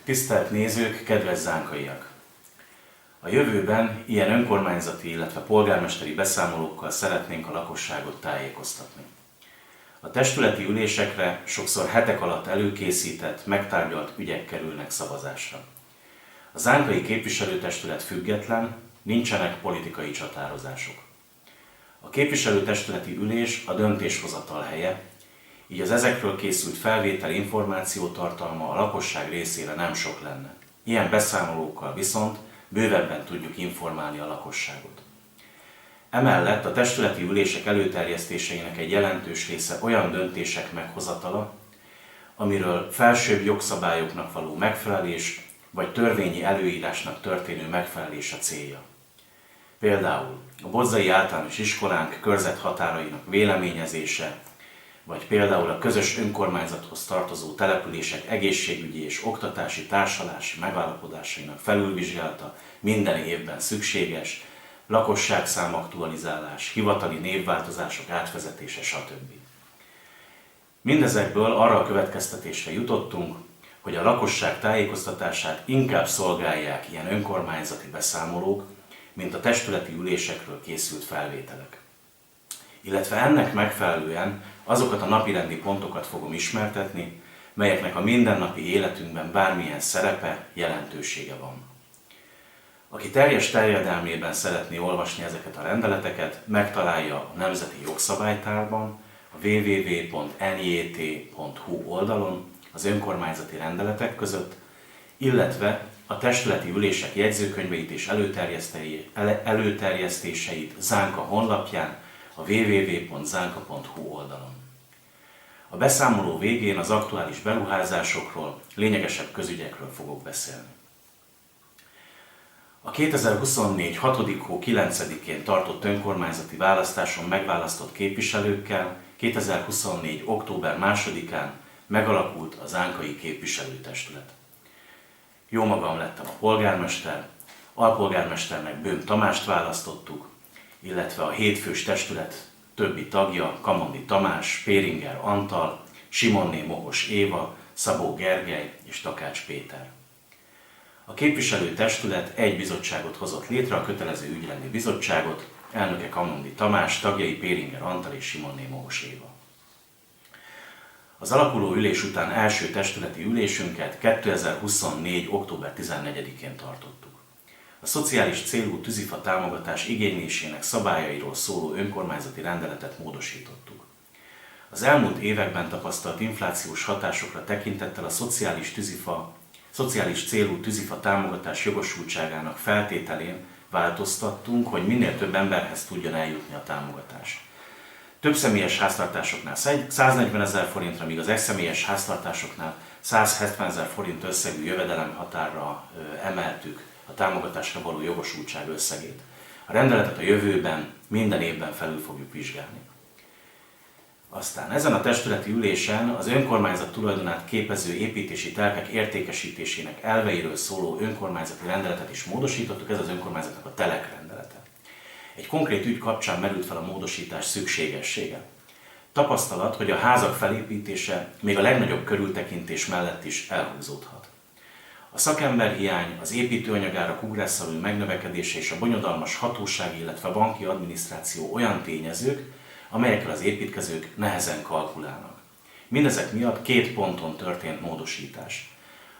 Tisztelt nézők, kedves zánkaiak! A jövőben ilyen önkormányzati, illetve polgármesteri beszámolókkal szeretnénk a lakosságot tájékoztatni. A testületi ülésekre sokszor hetek alatt előkészített, megtárgyalt ügyek kerülnek szavazásra. A zánkai képviselőtestület független, nincsenek politikai csatározások. A képviselőtestületi ülés a döntéshozatal helye, így az ezekről készült felvétel információtartalma a lakosság részére nem sok lenne. Ilyen beszámolókkal viszont bővebben tudjuk informálni a lakosságot. Emellett a testületi ülések előterjesztéseinek egy jelentős része olyan döntések meghozatala, amiről felsőbb jogszabályoknak való megfelelés vagy törvényi előírásnak történő megfelelés a célja. Például a Bodzai Általános Iskolánk körzethatárainak véleményezése, vagy például a közös önkormányzathoz tartozó települések egészségügyi és oktatási társulási megállapodásainak felülvizsgálata minden évben szükséges, lakosságszám aktualizálás, hivatali névváltozások átvezetése, stb. Mindezekből arra a következtetésre jutottunk, hogy a lakosság tájékoztatását inkább szolgálják ilyen önkormányzati beszámolók, mint a testületi ülésekről készült felvételek. Illetve ennek megfelelően azokat a napirendi pontokat fogom ismertetni, melyeknek a mindennapi életünkben bármilyen szerepe, jelentősége van. Aki teljes terjedelmében szeretné olvasni ezeket a rendeleteket, megtalálja a Nemzeti Jogszabálytárban, a www.njt.hu oldalon, az önkormányzati rendeletek között, illetve a testületi ülések jegyzőkönyveit és előterjesztéseit Zánka honlapján, a www.zanka.hu oldalon. A beszámoló végén az aktuális beruházásokról, lényegesebb közügyekről fogok beszélni. A 2024. 6. hó 9-én tartott önkormányzati választáson megválasztott képviselőkkel 2024. október 2-án megalakult a zánkai képviselőtestület. Jómagam lettem a polgármester, alpolgármesternek Böhm Tamást választottuk, illetve a hétfős testület többi tagja, Kamondi Tamás, Péringer Antal, Simonné Mohos Éva, Szabó Gergely és Takács Péter. A képviselőtestület egy bizottságot hozott létre, a kötelező ügyrendi bizottságot, elnöke Kamondi Tamás, tagjai Péringer Antal és Simonné Mohos Éva. Az alakuló ülés után első testületi ülésünket 2024. október 14-én tartottuk. A szociális célú tűzifa támogatás igénylésének szabályairól szóló önkormányzati rendeletet módosítottuk. Az elmúlt években tapasztalt inflációs hatásokra tekintettel a szociális célú tűzifa támogatás jogosultságának feltételén változtattunk, hogy minél több emberhez tudjon eljutni a támogatás. Több személyes háztartásoknál 140 000 forintra, míg az egyszemélyes háztartásoknál 170 000 forint összegű jövedelemhatárra emeltük a támogatásra való jogosultság összegét. A rendeletet a jövőben minden évben felül fogjuk vizsgálni. Aztán ezen a testületi ülésen az önkormányzat tulajdonát képező építési telkek értékesítésének elveiről szóló önkormányzati rendeletet is módosítottuk, ez az önkormányzatnak a telek rendelete. Egy konkrét ügy kapcsán merült fel a módosítás szükségessége. Tapasztalat, hogy a házak felépítése még a legnagyobb körültekintés mellett is elhúzódhat. A szakemberhiány, az építőanyagárak ugrásszerű megnövekedése és a bonyodalmas hatósági, illetve banki adminisztráció olyan tényezők, amelyekkel az építkezők nehezen kalkulálnak. Mindezek miatt 2 ponton történt módosítás.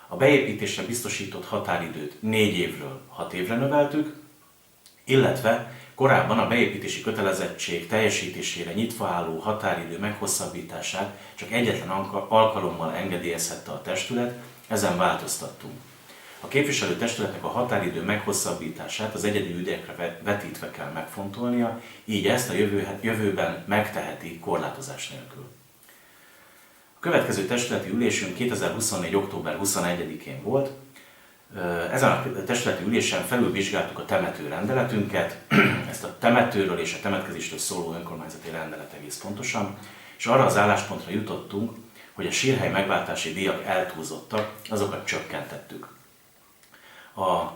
A beépítésre biztosított határidőt 4 évről 6 évre növeltük, illetve korábban a beépítési kötelezettség teljesítésére nyitva álló határidő meghosszabbítását csak egyetlen alkalommal engedélyezhette a testület, ezen változtattunk. A képviselőtestületnek a határidő meghosszabbítását az egyedi ügyekre vetítve kell megfontolnia, így ezt a jövőben megteheti korlátozás nélkül. A következő testületi ülésünk 2024. október 21-én volt. Ezen a testületi ülésen felülvizsgáltuk a temető rendeletünket, ezt a temetőről és a temetkezésről szóló önkormányzati rendelet egész pontosan, és arra az álláspontra jutottunk, hogy a sírhely megváltási díjak eltúlzottak, azokat csökkentettük. A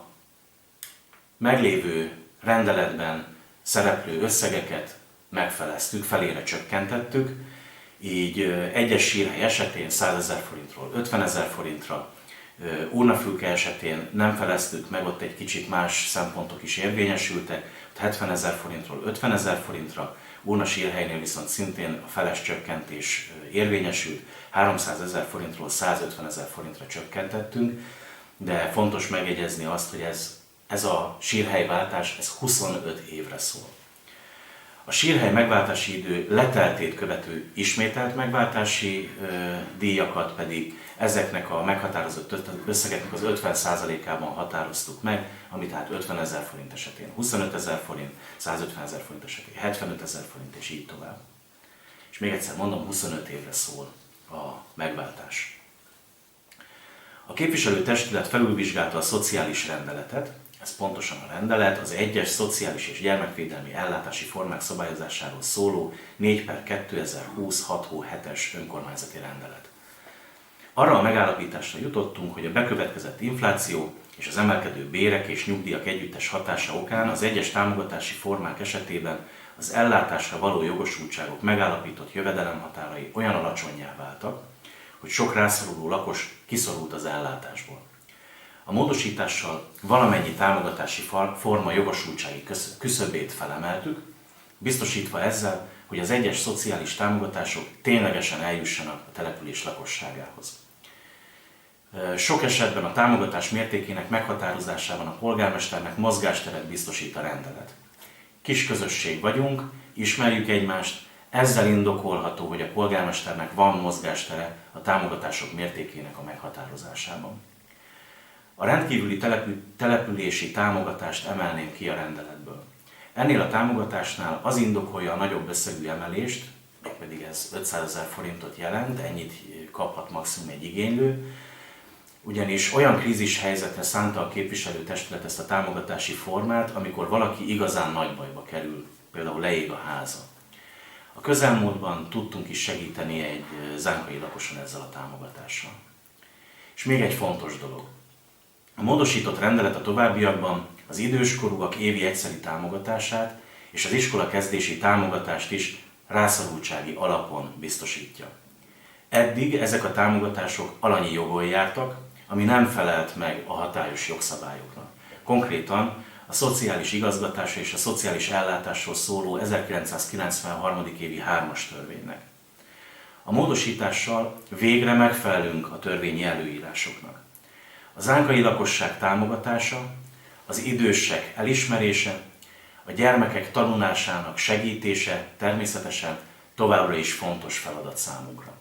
meglévő rendeletben szereplő összegeket megfeleztük, felére csökkentettük, így egyes sírhely esetén 100 000 forintról 50 000 forintra, Urnafülke esetén nem feleztük meg, ott egy kicsit más szempontok is érvényesültek, ott 70 000 forintról 50 000 forintra, Urnasírhelynél viszont szintén a feles csökkentés érvényesült, 300 000 forintról 150 000 forintra csökkentettünk, de fontos megjegyezni azt, hogy ez a sírhelyváltás ez 25 évre szól. A sírhely megváltási idő leteltét követő ismételt megváltási díjakat pedig ezeknek a meghatározott összegeknek az 50%-ában határoztuk meg, ami tehát 50 000 forint esetén 25 000 forint, 150 000 forint esetén 75 000 forint, és így tovább. És még egyszer mondom, 25 évre szól a megváltás. A képviselőtestület felülvizsgálta a szociális rendeletet, ez pontosan a rendelet, az egyes szociális és gyermekvédelmi ellátási formák szabályozásáról szóló 4/2020 6/7-es önkormányzati rendelet. Arra a megállapításra jutottunk, hogy a bekövetkezett infláció és az emelkedő bérek és nyugdíjak együttes hatása okán az egyes támogatási formák esetében az ellátásra való jogosultságok megállapított jövedelemhatárai olyan alacsonnyá váltak, hogy sok rászoruló lakos kiszorult az ellátásból. A módosítással valamennyi támogatási forma jogosultsági küszöbét felemeltük, biztosítva ezzel, hogy az egyes szociális támogatások ténylegesen eljussanak a település lakosságához. Sok esetben a támogatás mértékének meghatározásában a polgármesternek mozgásteret biztosít a rendelet. Kis közösség vagyunk, ismerjük egymást, ezzel indokolható, hogy a polgármesternek van mozgástere a támogatások mértékének a meghatározásában. A rendkívüli települési támogatást emelném ki a rendeletből. Ennél a támogatásnál az indokolja a nagyobb összegű emelést, mégpedig ez 500 000 forintot jelent, ennyit kaphat maximum egy igénylő, ugyanis olyan krízis helyzetre szánta a képviselőtestület ezt a támogatási formát, amikor valaki igazán nagy bajba kerül, például leég a háza. A közelmúltban tudtunk is segíteni egy zánkai lakoson ezzel a támogatással. És még egy fontos dolog. A módosított rendelet a továbbiakban az időskorúak évi egyszeri támogatását és az iskola kezdési támogatást is rászorultsági alapon biztosítja. Eddig ezek a támogatások alanyi jogon jártak, ami nem felelt meg a hatályos jogszabályoknak. Konkrétan a szociális igazgatásra és a szociális ellátásról szóló 1993. évi 3-as törvénynek. A módosítással végre megfelelünk a törvényi előírásoknak. A zánkai lakosság támogatása, az idősek elismerése, a gyermekek tanulásának segítése természetesen továbbra is fontos feladat számunkra.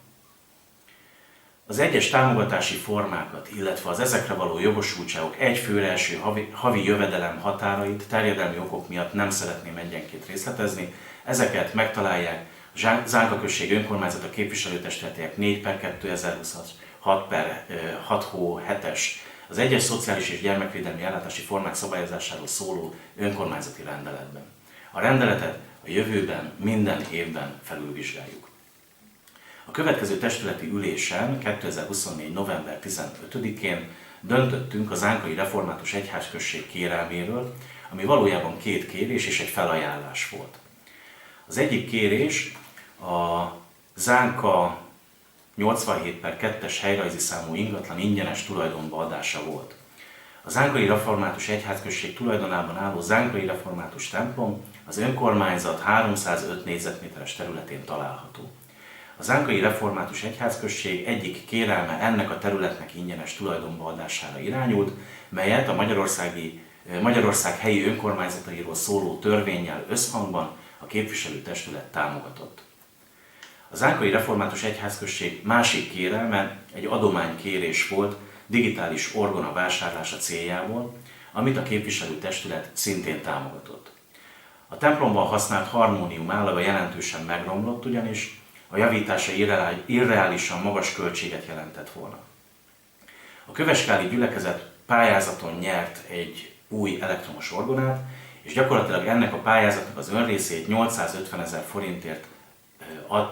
Az egyes támogatási formákat, illetve az ezekre való jogosultságok egy főre eső havi jövedelem határait terjedelmi okok miatt nem szeretném egyenként részletezni. Ezeket megtalálják a Zánka község önkormányzata képviselőtestületének 4/2026 6/7-es az egyes szociális és gyermekvédelmi ellátási formák szabályozásáról szóló önkormányzati rendeletben. A rendeletet a jövőben minden évben felülvizsgáljuk. A következő testületi ülésen 2024. november 15-én döntöttünk a Zánkai Református Egyházközség kérelméről, ami valójában 2 kérés és egy felajánlás volt. Az egyik kérés a Zánka 87/2-es helyrajzi számú ingatlan ingyenes tulajdonba adása volt. A Zánkai Református Egyházközség tulajdonában álló Zánkai Református templom az önkormányzat 305 négyzetméteres területén található. A Zánkai Református Egyházközség egyik kérelme ennek a területnek ingyenes tulajdonba adására irányult, melyet a Magyarország helyi önkormányzatairól szóló törvénnyel összhangban a képviselőtestület támogatott. A Zánkai Református Egyházközség másik kérelme egy adománykérés volt digitális orgona vásárlása céljából, amit a képviselőtestület szintén támogatott. A templomban használt harmónium állaga jelentősen megromlott, ugyanis a javítása irreálisan magas költséget jelentett volna. A köveskáli gyülekezet pályázaton nyert egy új elektromos orgonát, és gyakorlatilag ennek a pályázatnak az önrészét 850 000 forintért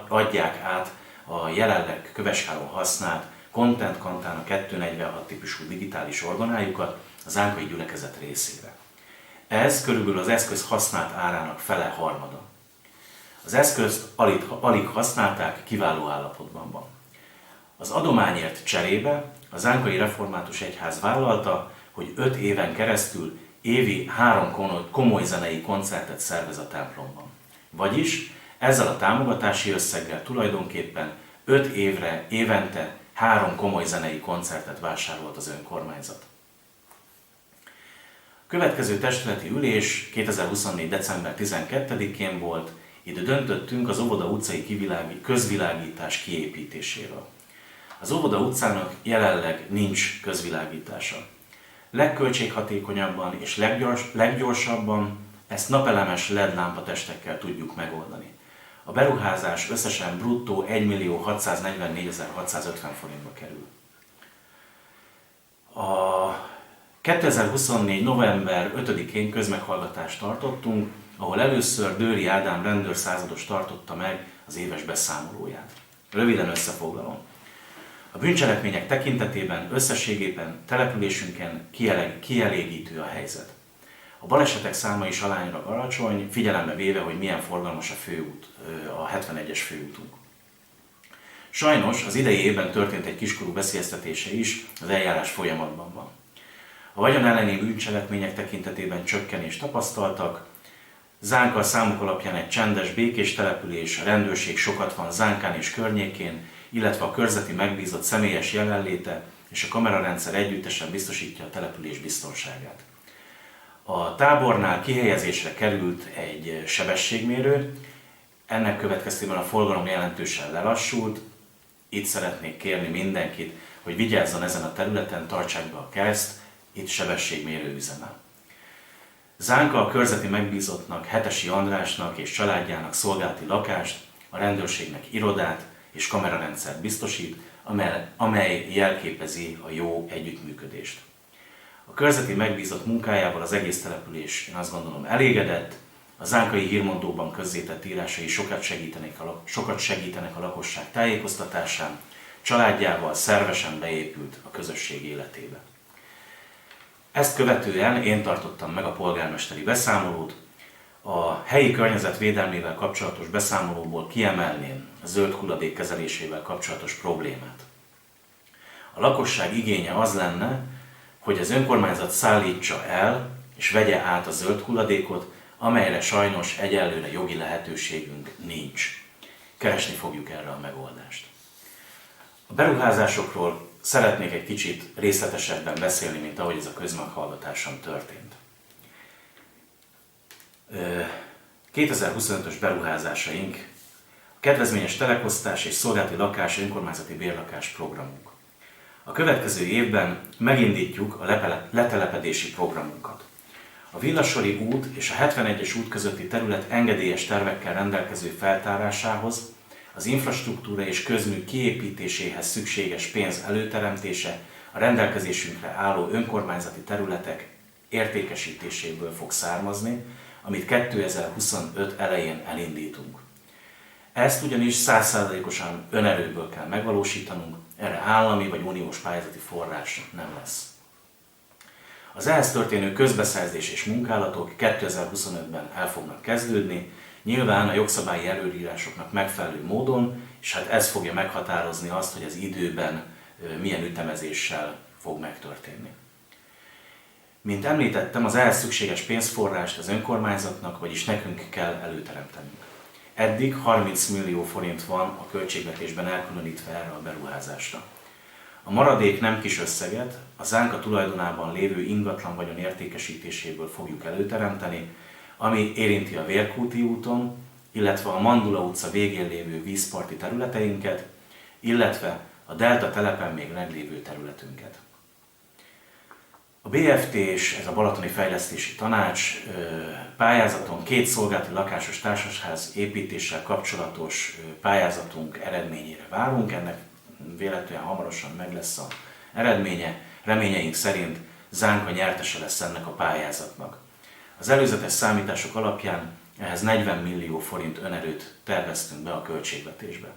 adják át a jelenleg Köveskálon használt Content Cantana 246 típusú digitális orgonájukat a zánkai gyülekezet részére. Ez körülbelül az eszköz használt árának fele-harmada. Az eszközt alig használták, kiváló állapotban van. Az adományért cserébe a Zánkai Református Egyház vállalta, hogy 5 éven keresztül évi 3 komoly zenei koncertet szervez a templomban. Vagyis ezzel a támogatási összeggel tulajdonképpen 5 évre évente 3 komoly zenei koncertet vásárolt az önkormányzat. A következő testületi ülés 2024. december 12-én volt, itt döntöttünk az Óvoda utcai közvilágítás kiépítéséről. Az Óvoda utcának jelenleg nincs közvilágítása. Legköltséghatékonyabban és leggyorsabban ezt napelemes LED lámpatestekkel tudjuk megoldani. A beruházás összesen bruttó 1.644.650 forintba kerül. A 2024. november 5-én közmeghallgatást tartottunk, ahol először Dőri Ádám rendőrszázados tartotta meg az éves beszámolóját. Röviden összefoglalom. A bűncselekmények tekintetében összességében településünken kielégítő a helyzet. A balesetek száma is aránylag alacsony, figyelembe véve, hogy milyen forgalmas a főút, a 71-es főútunk. Sajnos az idei évben történt egy kiskorú veszélyeztetése is, az eljárás folyamatban van. A vagyon elleni bűncselekmények tekintetében csökkenést tapasztaltak. Zánka számuk alapján egy csendes, békés település, a rendőrség sokat van Zánkán és környékén, illetve a körzeti megbízott személyes jelenléte és a kamerarendszer együttesen biztosítja a település biztonságát. A tábornál kihelyezésre került egy sebességmérő, ennek következtében a forgalom jelentősen lelassult. Itt szeretnék kérni mindenkit, hogy vigyázzon ezen a területen, tartsák be a kereszt, itt sebességmérő üzemel. Zánka a körzeti megbízottnak, Hetesi Andrásnak és családjának szolgálati lakást, a rendőrségnek irodát és kamerarendszert biztosít, amely jelképezi a jó együttműködést. A körzeti megbízott munkájával az egész település, én azt gondolom, elégedett, a Zánkai Hírmondóban közzétett írásai sokat segítenek a lakosság tájékoztatásán, családjával szervesen beépült a közösség életébe. Ezt követően én tartottam meg a polgármesteri beszámolót. A helyi környezet védelmével kapcsolatos beszámolóból kiemelném a zöld hulladék kezelésével kapcsolatos problémát. A lakosság igénye az lenne, hogy az önkormányzat szállítsa el és vegye át a zöld hulladékot, amelyre sajnos egyelőre jogi lehetőségünk nincs. Keresni fogjuk erre a megoldást. A beruházásokról szeretnék egy kicsit részletesebben beszélni, mint ahogy ez a közmeghallgatáson történt. 2025-ös beruházásaink, a kedvezményes telekosztás és szolgálati lakás önkormányzati bérlakás programunk. A következő évben megindítjuk a letelepedési programunkat. A Villasori út és a 71-es út közötti terület engedélyes tervekkel rendelkező feltárásához, az infrastruktúra és közmű kiépítéséhez szükséges pénz előteremtése a rendelkezésünkre álló önkormányzati területek értékesítéséből fog származni, amit 2025 elején elindítunk. Ezt ugyanis 100%-osan önerőből kell megvalósítanunk, erre állami vagy uniós pályázati forrás nem lesz. Az ehhez történő közbeszerzés és munkálatok 2025-ben el fognak kezdődni, nyilván a jogszabályi előírásoknak megfelelő módon, és hát ez fogja meghatározni azt, hogy az időben milyen ütemezéssel fog megtörténni. Mint említettem, az ehhez szükséges pénzforrást az önkormányzatnak, vagyis nekünk kell előteremtenünk. Eddig 30 millió forint van a költségvetésben elkülönítve erre a beruházásra. A maradék nem kis összeget a Zánka tulajdonában lévő ingatlan vagyon értékesítéséből fogjuk előteremteni, ami érinti a Vérkúti úton, illetve a Mandula utca végén lévő vízparti területeinket, illetve a Delta telepen még meglévő területünket. A BFT és ez a Balatoni Fejlesztési Tanács pályázaton 2 szolgálati lakásos társasház építéssel kapcsolatos pályázatunk eredményére várunk. Ennek véletlenül hamarosan meg lesz az eredménye. Reményeink szerint Zánka nyertese lesz ennek a pályázatnak. Az előzetes számítások alapján ehhez 40 millió forint önerőt terveztünk be a költségvetésbe.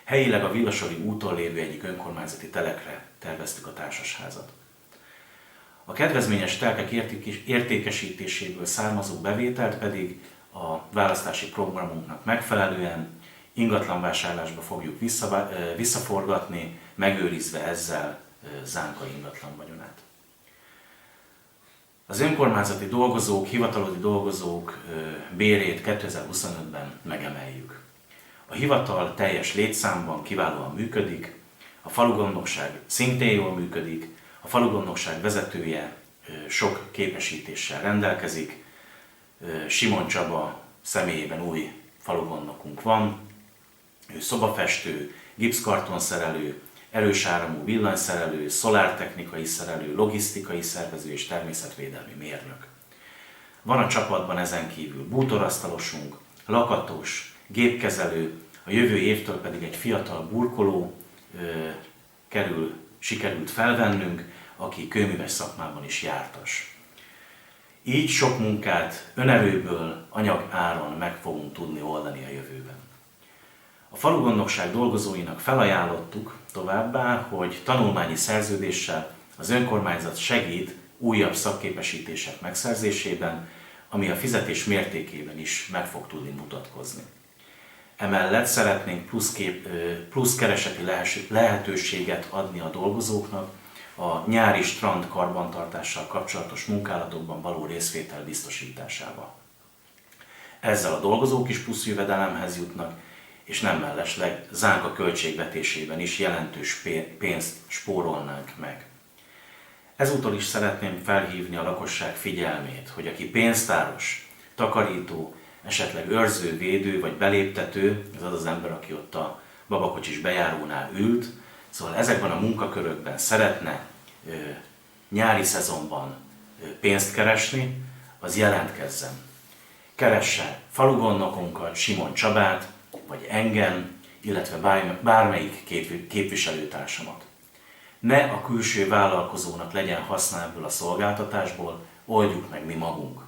Helyileg a Villasori úton lévő egyik önkormányzati telekre terveztük a társasházat. A kedvezményes telkek értékesítéséből származó bevételt pedig a választási programunknak megfelelően ingatlanvásárlásba fogjuk visszaforgatni, megőrizve ezzel Zánka ingatlan vagyonát. Az önkormányzati dolgozók, hivatalosi dolgozók bérét 2025-ben megemeljük. A hivatal teljes létszámban kiválóan működik, a falugondnokság szintén jól működik, a falugondnokság vezetője sok képesítéssel rendelkezik, Simon Csaba személyében új falugondnokunk van, ő szobafestő, gipszkartonszerelő, erős áramú villanyszerelő, szolártechnikai szerelő, logisztikai szervező és természetvédelmi mérnök. Van a csapatban ezen kívül bútorasztalosunk, lakatos, gépkezelő, a jövő évtől pedig egy fiatal burkoló sikerült felvennünk, aki kőműves szakmában is jártas. Így sok munkát önerőből, anyagáron meg fogunk tudni oldani a jövőben. A falugondnokság dolgozóinak felajánlottuk továbbá, hogy tanulmányi szerződéssel az önkormányzat segít újabb szakképesítések megszerzésében, ami a fizetés mértékében is meg fog tudni mutatkozni. Emellett szeretnénk plusz kereseti lehetőséget adni a dolgozóknak a nyári strand karbantartással kapcsolatos munkálatokban való részvétel biztosításával. Ezzel a dolgozók is plusz jövedelemhez jutnak, és nem mellesleg Zánka költségvetésében is jelentős pénzt spórolnánk meg. Ezúttal is szeretném felhívni a lakosság figyelmét, hogy aki pénztáros, takarító, esetleg őrző, védő vagy beléptető, ez az az ember, aki ott a babakocsis bejárónál ült, szóval ezekben a munkakörökben szeretne nyári szezonban pénzt keresni, az jelentkezzen. Keresse falugondokunkat, Simon Csabát, vagy engem, illetve bármelyik képviselőtársamat. Ne a külső vállalkozónak legyen haszna ebből a szolgáltatásból, oldjuk meg mi magunk.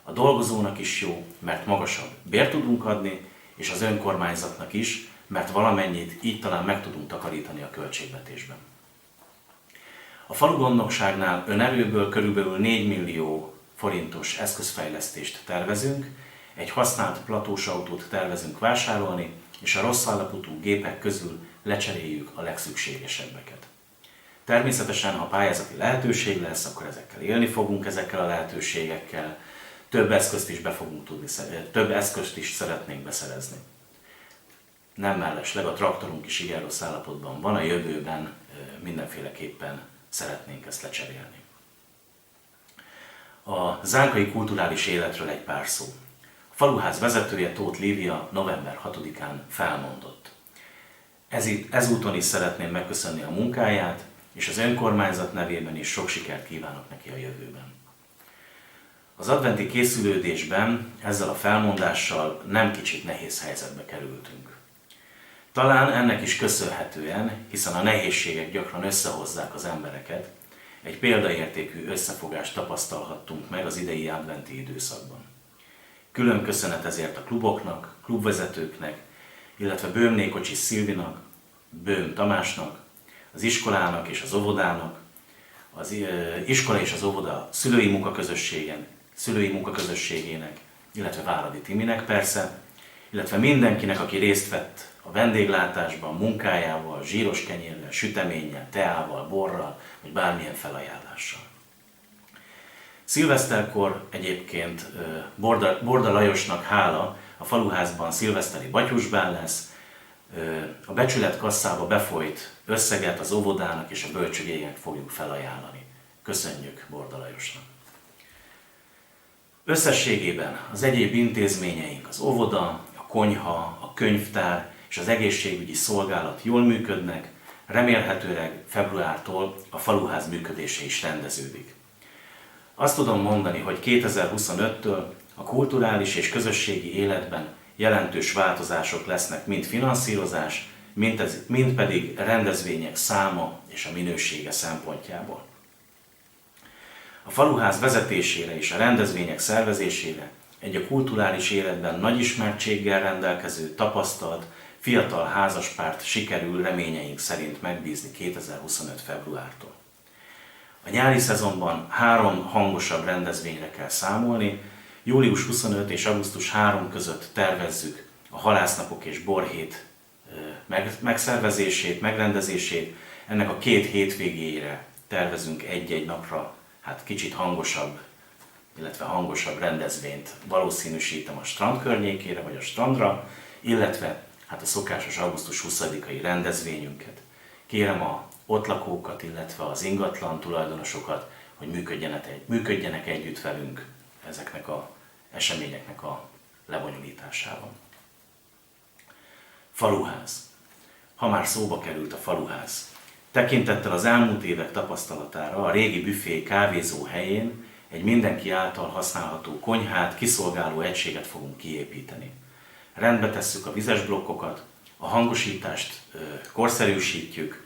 A dolgozónak is jó, mert magasabb bért tudunk adni, és az önkormányzatnak is, mert valamennyit így talán meg tudunk takarítani a költségvetésben. A falugondnokságnál önerőből körülbelül 4 millió forintos eszközfejlesztést tervezünk, egy használt platós autót tervezünk vásárolni, és a rossz állapotú gépek közül lecseréljük a legszükségesebbeket. Természetesen, ha pályázati lehetőség lesz, akkor ezekkel élni fogunk, ezekkel a lehetőségekkel, több eszközt is szeretnénk beszerezni. Nem mellesleg a traktorunk is igen rossz állapotban van, a jövőben mindenféleképpen szeretnénk ezt lecserélni. A zánkai kulturális életről egy pár szó. A faluház vezetője, Tóth Lívia november 6-án felmondott. Ezúton is szeretném megköszönni a munkáját, és az önkormányzat nevében is sok sikert kívánok neki a jövőben. Az adventi készülődésben ezzel a felmondással nem kicsit nehéz helyzetbe kerültünk. Talán ennek is köszönhetően, hiszen a nehézségek gyakran összehozzák az embereket, egy példaértékű összefogást tapasztalhattunk meg az idei adventi időszakban. Külön köszönet ezért a kluboknak, klubvezetőknek, illetve Böhm Nékocsis Szilvinak, Böhm Tamásnak, az iskolának és az óvodának, az iskola és az óvoda szülői munkaközösségének, illetve Váradi Timinek persze, illetve mindenkinek, aki részt vett a vendéglátásban, munkájával, zsíros kenyérrel, süteménnyel, teával, borral, vagy bármilyen felajánlással. Szilveszterkor egyébként Borda Lajosnak hála a faluházban szilveszteri batyusbál lesz, a becsület kasszába befolyt összeget az óvodának és a bölcsődének fogjuk felajánlani. Köszönjük Borda Lajosnak! Összességében az egyéb intézményeink, az óvoda, a konyha, a könyvtár és az egészségügyi szolgálat jól működnek, remélhetőleg februártól a faluház működése is rendeződik. Azt tudom mondani, hogy 2025-től a kulturális és közösségi életben jelentős változások lesznek mind finanszírozás, mind pedig rendezvények száma és a minősége szempontjából. A faluház vezetésére és a rendezvények szervezésére egy a kulturális életben nagy ismertséggel rendelkező, tapasztalt, fiatal házaspárt sikerül reményeink szerint megbízni 2025. februártól. A nyári szezonban 3 hangosabb rendezvényre kell számolni, július 25 és augusztus 3 között tervezzük a halásznapok és borhét megszervezését, megrendezését. Ennek a 2 hétvégére tervezünk egy-egy napra kicsit hangosabb, illetve hangosabb rendezvényt valószínűsítem a strand környékére, vagy a strandra, illetve a szokásos augusztus 20-ai rendezvényünket. Kérem a ott lakókat, illetve az ingatlan tulajdonosokat, hogy működjenek együtt velünk ezeknek az eseményeknek a lebonyolításában. Faluház. Ha már szóba került a faluház. Tekintettel az elmúlt évek tapasztalatára a régi büfé kávézó helyén egy mindenki által használható konyhát, kiszolgáló egységet fogunk kiépíteni. Rendbe tesszük a vizes blokkokat, a hangosítást korszerűsítjük,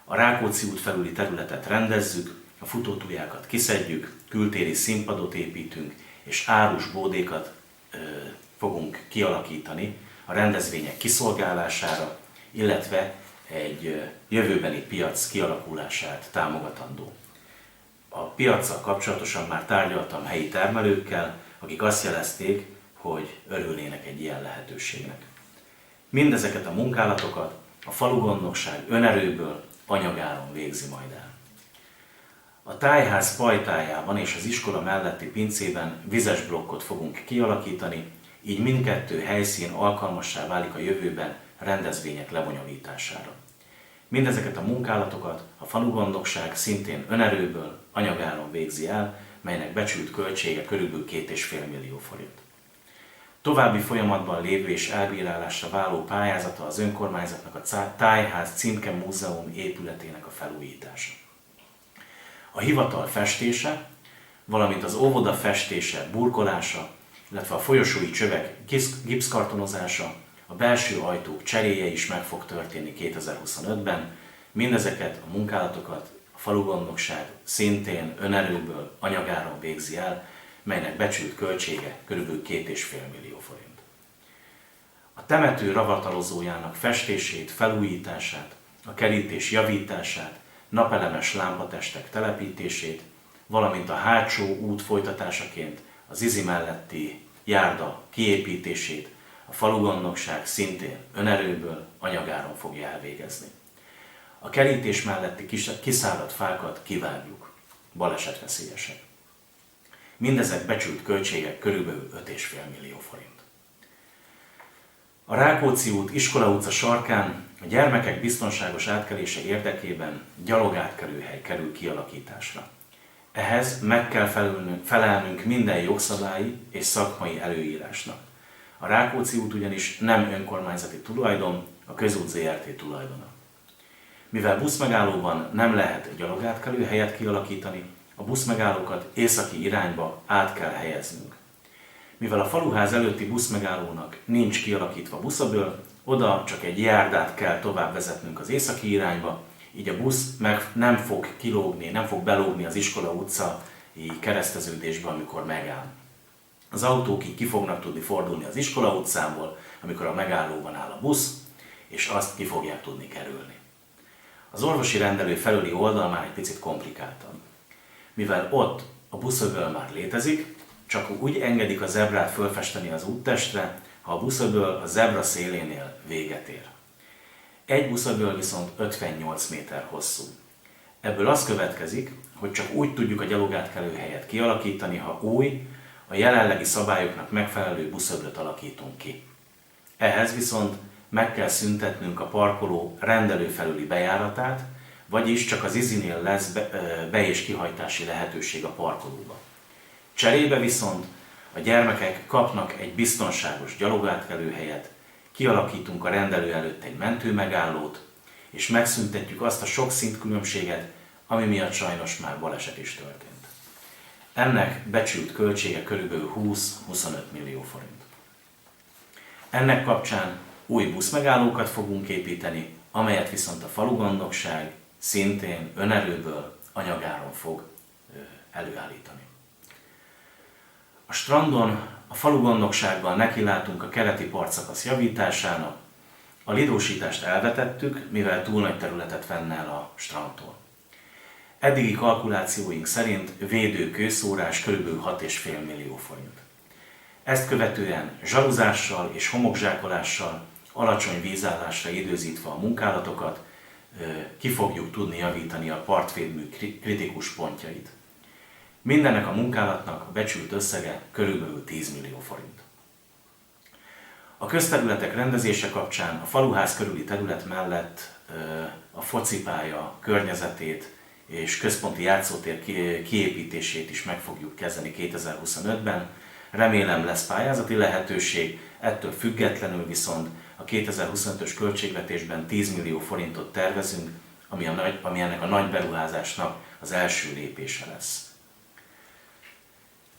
a Rákóczi út felüli területet rendezzük, a futótújákat kiszedjük, kültéri színpadot építünk, és árus bódékat fogunk kialakítani a rendezvények kiszolgálására, illetve egy jövőbeni piac kialakulását támogatandó. A piaccal kapcsolatosan már tárgyaltam helyi termelőkkel, akik azt jelezték, hogy örülnének egy ilyen lehetőségnek. Mindezeket a munkálatokat a falugondnokság önerőből, anyagáron végzi majd el. A tájház pajtájában és az iskola melletti pincében vizes blokkot fogunk kialakítani, így mindkettő helyszín alkalmassá válik a jövőben rendezvények lebonyolítására. Mindezeket a munkálatokat a falugondokság szintén önerőből, anyagáron végzi el, melynek becsült költsége körülbelül 2,5 millió forint. További folyamatban lévő és elbírálásra váló pályázata az önkormányzatnak a Tájház Címke Múzeum épületének a felújítása. A hivatal festése, valamint az óvoda festése, burkolása, illetve a folyosói csövek gipszkartonozása, a belső ajtók cseréje is meg fog történni 2025-ben. Mindezeket a munkálatokat a falugondokság szintén önerőből, anyagáron végzi el, melynek becsült költsége kb. 2,5 millió forint. A temető ravatalozójának festését, felújítását, a kerítés javítását, napelemes lámpatestek telepítését, valamint a hátsó út folytatásaként az Izi melletti járda kiépítését a falugondokság szintén önerőből, anyagáron fogja elvégezni. A kerítés melletti kiszáradt fákat kivágjuk, balesetveszélyesek. Mindezek becsült költségek körülbelül 5,5 millió forint. A Rákóczi út Iskola utca sarkán a gyermekek biztonságos átkelése érdekében gyalogátkelőhely kerül kialakításra. Ehhez meg kell felelnünk minden jogszabályi és szakmai előírásnak. A Rákóczi út ugyanis nem önkormányzati tulajdon, a Közút Zrt. Tulajdona. Mivel buszmegállóban nem lehet gyalogátkelőhelyet kialakítani, a buszmegállókat északi irányba át kell helyeznünk. Mivel a faluház előtti buszmegállónak nincs kialakítva buszöböl, oda csak egy járdát kell tovább vezetnünk az északi irányba, így a busz nem fog kilógni, nem fog belógni az Iskola utcai kereszteződésbe, amikor megáll. Az autók így ki fognak tudni fordulni az Iskola utcából, amikor a megállóban áll a busz, és azt ki fogják tudni kerülni. Az orvosi rendelő felüli oldal már egy picit komplikáltabb. Mivel ott a buszöböl már létezik, csak úgy engedik a zebrát fölfesteni az úttestre, ha a buszöböl a zebra szélénél véget ér. Egy buszöböl viszont 58 méter hosszú. Ebből az következik, hogy csak úgy tudjuk a gyalogátkelőhelyet kialakítani, ha új, a jelenlegi szabályoknak megfelelő buszöblöt alakítunk ki. Ehhez viszont meg kell szüntetnünk a parkoló rendelő felüli bejáratát, vagyis csak az Izinél lesz be- és kihajtási lehetőség a parkolóba. Cserébe viszont a gyermekek kapnak egy biztonságos gyalogátkelőhelyet, kialakítunk a rendelő előtt egy mentőmegállót, és megszüntetjük azt a sok szintkülönbséget, ami miatt sajnos már baleset is történt. Ennek becsült költsége kb. 20-25 millió forint. Ennek kapcsán új buszmegállókat fogunk építeni, amelyet viszont a falugondokság szintén önerőből, anyagáron fog előállítani. A strandon a falugondokságban nekilátunk a keleti partszakasz javításának, a lidósítást elvetettük, mivel túl nagy területet venne el a strandtól. Eddigi kalkulációink szerint védőkőszórás kb. 6,5 millió forint. Ezt követően zsaluzással és homokzsákolással, alacsony vízállásra időzítve a munkálatokat, ki fogjuk tudni javítani a partvédmű kritikus pontjait. Mindennek a munkálatnak a becsült összege körülbelül 10 millió forint. A közterületek rendezése kapcsán a faluház körüli terület mellett a focipálya környezetét és központi játszótér kiépítését is meg fogjuk kezdeni 2025-ben. Remélem lesz pályázati lehetőség, ettől függetlenül viszont a 2025-ös költségvetésben 10 millió forintot tervezünk, ami ennek a nagy beruházásnak az első lépése lesz.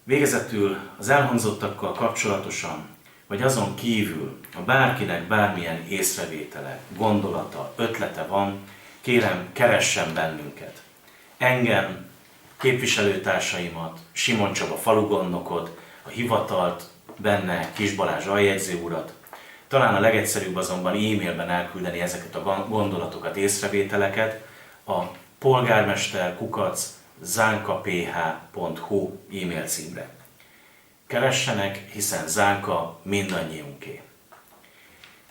Végezetül az elhangzottakkal kapcsolatosan, vagy azon kívül, ha bárkinek bármilyen észrevétele, gondolata, ötlete van, kérem, keressen bennünket. Engem, képviselőtársaimat, Simon Csaba falugondnokot, a hivatalt, benne Kis Balázs aljegyző urat. Talán a legegyszerűbb azonban e-mailben elküldeni ezeket a gondolatokat, észrevételeket a polgármester@zankaph.hu e-mail címre. Keressenek, hiszen Zánka mindannyiunké.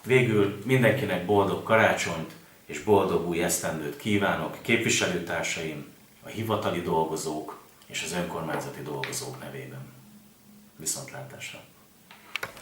Végül mindenkinek boldog karácsonyt és boldog új esztendőt kívánok képviselőtársaim, a hivatali dolgozók és az önkormányzati dolgozók nevében. Viszontlátásra!